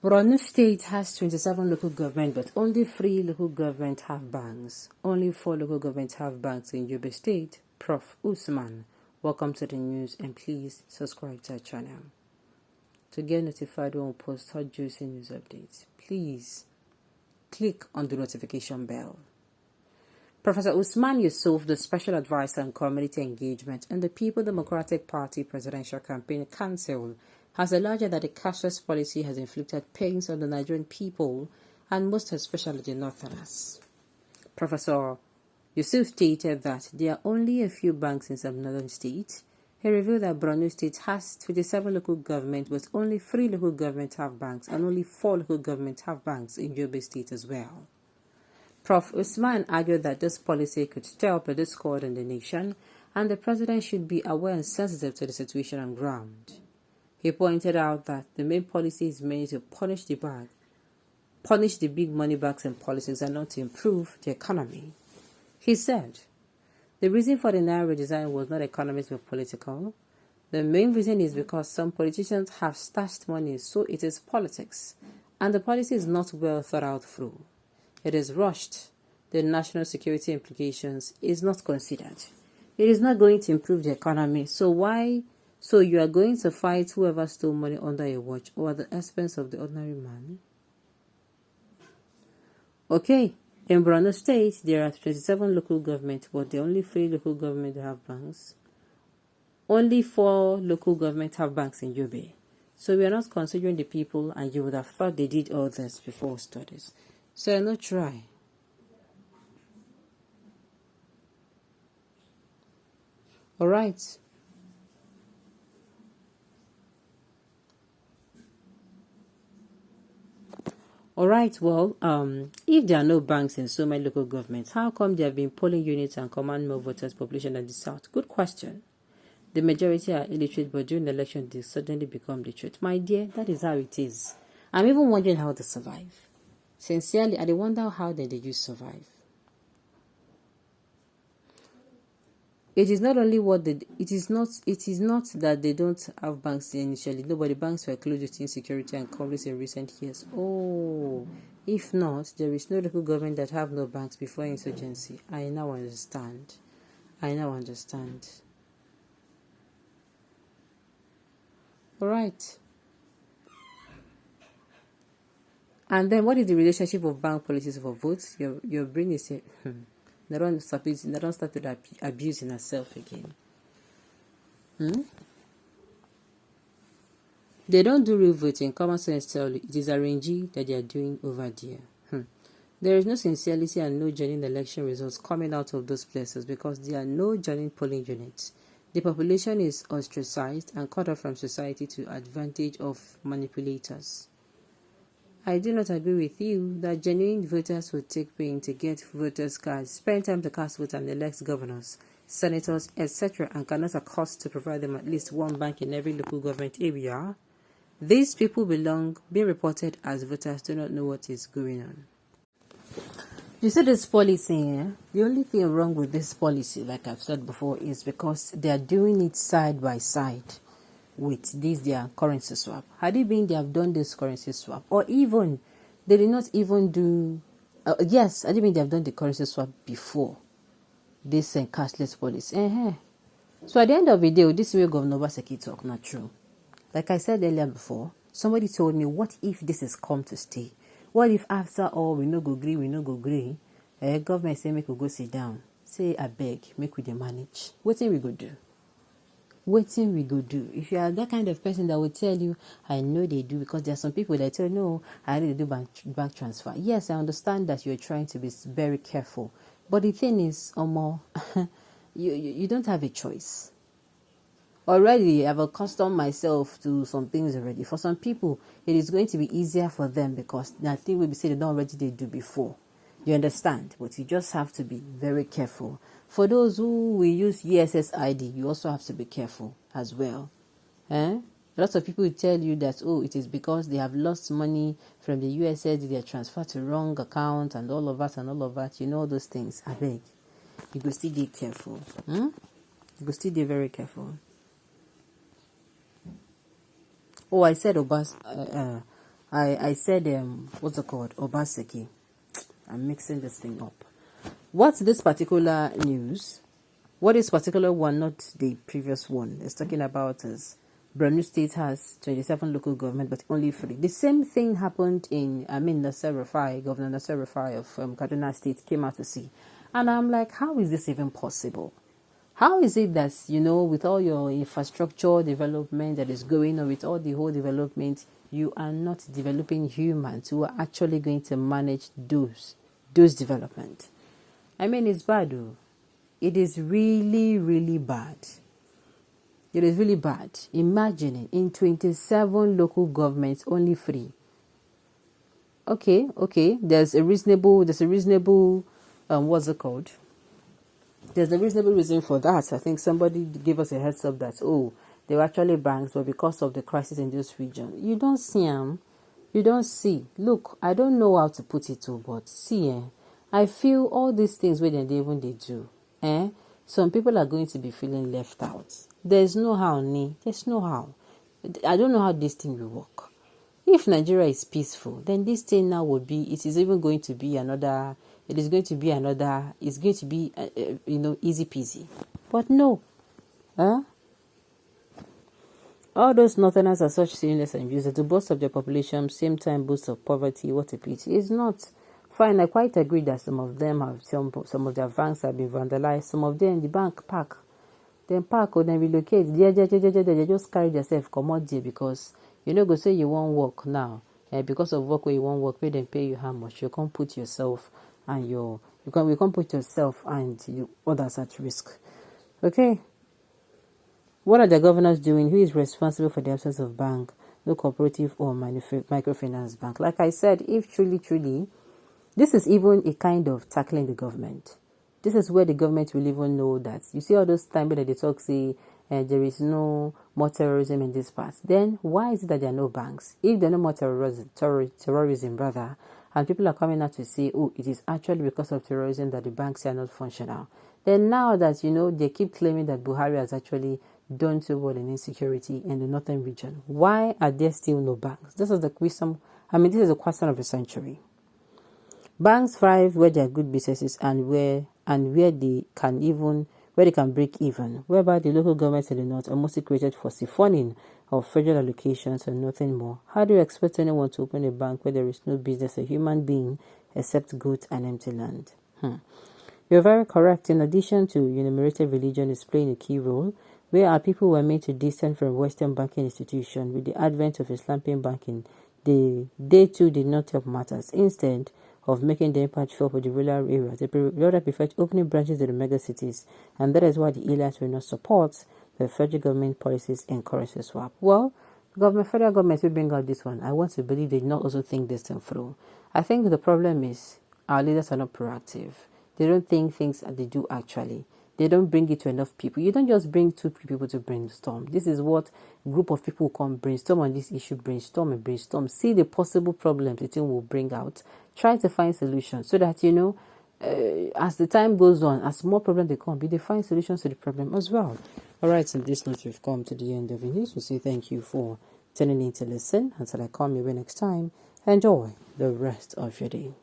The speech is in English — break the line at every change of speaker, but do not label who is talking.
Borno State has 27 local government, but only 3 local government have banks. Only 4 local government have banks in Yobe State. Prof. Usman, welcome to the news, and please subscribe to our channel. To get notified when we post hot juicy news updates, please click on the notification bell. Professor Usman Yusuf, the Special Advisor on Community Engagement in the People Democratic Party Presidential Campaign Council, has alleged that the cashless policy has inflicted pains on the Nigerian people and most especially the Northerners. Professor Yusuf stated that there are only a few banks in some northern states. He revealed that Borno State has 27 local governments, but only 3 local governments have banks, and only 4 local governments have banks in Yobe State as well. Prof. Usman argued that this policy could stir up a discord in the nation, and the president should be aware and sensitive to the situation on ground. He pointed out that the main policy is meant to punish the big money bags and policies, and not to improve the economy. He said, the reason for the Naira redesign was not economic but political. The main reason is because some politicians have stashed money, so it is politics, and the policy is not well thought out through. It is rushed. The national security implications is not considered. It is not going to improve the economy. So you are going to fight whoever stole money under your watch or at the expense of the ordinary man? Okay, in Borno State, there are 27 local governments, but there are only 3 local governments that have banks. Only 4 local governments have banks in Yobe. So we are not considering the people, and you would have thought they did all this before studies. So not try. All right. Alright, well, if there are no banks in so many local governments, how come there have been polling units and command more voters population than the South? Good question. The majority are illiterate, but during the election, they suddenly become literate. My dear, that is how it is. I'm even wondering how they survive. Sincerely, I wonder how they survive. It is not only it is not that they don't have banks initially. Nobody banks were closed due to insecurity and conflicts in recent years. Oh, if not, there is no local government that have no banks before insurgency. I now understand. All right. And then, what is the relationship of bank policies for votes? Your brain is saying, They don't start to abusing herself again. They don't do real voting. Common sense tell you it is arrangee that they are doing over there. There is no sincerity and no genuine election results coming out of those places because there are no genuine polling units. The population is ostracized and cut off from society to advantage of manipulators. I do not agree with you that genuine voters would take pain to get voters' cards, spend time to cast votes and elect governors, senators, etc., and cannot afford to provide them at least one bank in every local government area. These people being reported as voters do not know what is going on. You see this policy, the only thing wrong with this policy, like I've said before, is because they are doing it side by side with their currency swap. Had it been they have done this currency swap, or even they did not even do yes, I mean they have done the currency swap before this cashless policy. So at the end of the day, this way Governor Obaseki talk not true. Like I said earlier before, somebody told me, what if this has come to stay? What if after all we no go green? Government say make we go sit down. Say I beg, make we dey manage. What thing we go do? If you are that kind of person that will tell you, I know they do, because there are some people that tell you, no, I really do bank transfer. Yes, I understand that you're trying to be very careful. But the thing is, you don't have a choice. Already, I've accustomed myself to some things already. For some people, it is going to be easier for them because that thing will be said they don't already do before. You understand? But you just have to be very careful. For those who will use ESSID, you also have to be careful as well. Lots of people will tell you that, it is because they have lost money from the USSD, they are transferred to wrong account and all of that. You know all those things. I beg. You go still be careful. You go still be very careful. I said I said, what's it called? Obaseki. I'm mixing this thing up. What's this particular news? What is particular one, not the previous one? It's talking about is Borno State has 27 local government, but only 3. The same thing happened in, Nasser Rufai, Governor Nasser Rufai of Kaduna State came out to see. And I'm like, how is this even possible? How is it that, with all your infrastructure development that is going on, with all the whole development, you are not developing humans who are actually going to manage those development? It's bad, though. It is really, really bad. It is really bad. Imagine in 27 local governments, only 3. Okay. There's a reasonable, what's it called? There's a reasonable reason for that. I think somebody gave us a heads up that, they were actually banks, but because of the crisis in this region, you don't see them. You don't see. Look, I don't know how to put it to, but see, I feel all these things where they do. Some people are going to be feeling left out. There's no how, There's no how. I don't know how this thing will work. If Nigeria is peaceful, then this thing now would be, it's going to be easy peasy. But no. All those northerners are such silliness and abuse to boast of their population, same time boast of poverty. What a pity. It's not. Fine, I quite agree that some of them have, some of their banks have been vandalized. Some of them, the bank park. Then park or then relocate. They just carry themselves, come out there because go say you won't work now. Because of work where you won't work, they pay you how much. You can't put yourself and you can't put yourself and others at risk. Okay. What are the governors doing? Who is responsible for the absence of bank, no cooperative or microfinance bank? Like I said, if truly, this is even a kind of tackling the government. This is where the government will even know that. You see all those times that they talk, say, there is no more terrorism in this part. Then why is it that there are no banks? If there are no more terrorism rather, and people are coming out to say, it is actually because of terrorism that the banks are not functional. Then now that, they keep claiming that Buhari has actually done so well in insecurity in the northern region, why are there still no banks? This is the question. This is the question of the century. Banks thrive where there are good businesses and where they can break even, whereby the local governments in the north are mostly created for siphoning of federal allocations and nothing more. How do you expect anyone to open a bank where there is no business, a human being, except goat and empty land? You're very correct. In addition to enumerated religion is playing a key role, where our people were made to distance from Western banking institutions. With the advent of Islamic banking, they too did not help matters. Instead of making the impact felt for the rural areas, they rather preferred opening branches in the mega cities, and that is why the elites will not support the federal government policies and currency swap. Well, federal government will bring out this one. I want to believe they did not also think this thing through. I think the problem is our leaders are not proactive. They don't think things that they do actually. They don't bring it to enough people. You don't just bring 2 people to brainstorm. This is what a group of people come brainstorm on this issue, brainstorm. See the possible problems the team will bring out. Try to find solutions so that, as the time goes on, as more problems they come, they find solutions to the problem as well. All right, so this note, we've come to the end of the news. We'll say thank you for tuning in to listen. Until I come your way next time, enjoy the rest of your day.